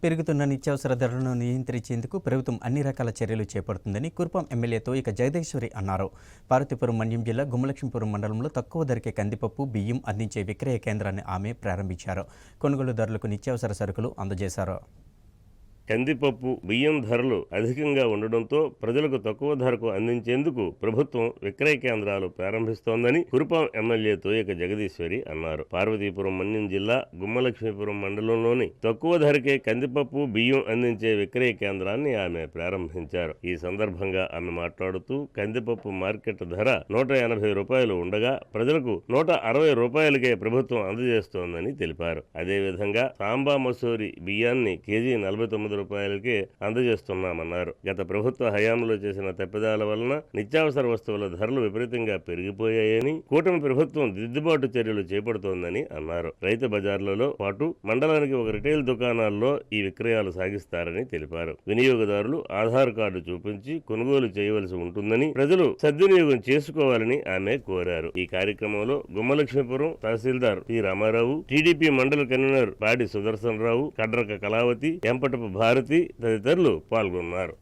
పెరుగుతున్న నిత్యావసర ధరలను నియంత్రించేందుకు ప్రభుత్వం అన్ని రకాల చర్యలు చేపడుతుందని కురుపాం ఎమ్మెల్యేతో ఇక జగదీశ్వరి అన్నారు. పార్వతీపురం మన్యం జిల్లా గుమ్మలక్ష్మీపురం మండలంలో తక్కువ ధరకే కందిపప్పు, బియ్యం అందించే విక్రయ కేంద్రాన్ని ఆమె ప్రారంభించారు. కొనుగోలుదారులకు నిత్యావసర సరుకులు అందజేశారు. కందిపప్పు, బియ్యం ధరలు అధికంగా ఉండడంతో ప్రజలకు తక్కువ ధరకు అందించేందుకు ప్రభుత్వం విక్రయ కేంద్రాలు ప్రారంభిస్తోందని కురుపాం ఎమ్మెల్యే తోయక జగదీశ్వరి అన్నారు. పార్వతీపురం మన్యం జిల్లా గుమ్మలక్ష్మీపురం మండలంలోని తక్కువ ధరకే కందిపప్పు, బియ్యం అందించే విక్రయ కేంద్రాన్ని ఆమె ప్రారంభించారు. ఈ సందర్భంగా ఆమె మాట్లాడుతూ కందిపప్పు మార్కెట్ ధర 180 రూపాయలు ఉండగా ప్రజలకు 160 రూపాయలకే ప్రభుత్వం అందజేస్తోందని తెలిపారు. అదేవిధంగా సాంబా మసూరి బియ్యాన్ని కేజీ 49 రూపాయలకే అందజేస్తున్నామన్నారు. గత ప్రభుత్వ హయాంలో చేసిన తప్పిదాల వలన నిత్యావసర వస్తువుల ధరలు విపరీతంగా పెరిగిపోయాయని, కూటమి ప్రభుత్వం దిద్దుబాటు చర్యలు చేపడుతోందని అన్నారు. రైతు బజార్లలో పాటు మండలానికి ఒక రిటైల్ దుకాణాల్లో ఈ విక్రయాలు సాగిస్తారని తెలిపారు. వినియోగదారులు ఆధార్ కార్డు చూపించి కొనుగోలు చేయవలసి ఉంటుందని, ప్రజలు సద్వినియోగం చేసుకోవాలని ఆమె కోరారు. ఈ కార్యక్రమంలో గుమ్మలక్ష్మీపురం తహసీల్దార్ పి రామారావు, టీడీపీ మండల కన్వీనర్ పాడి సుదర్శన్ రావు, కడ్రక కళావతి, ఎంపటపు భారతి తదితరులు పాల్గొన్నారు.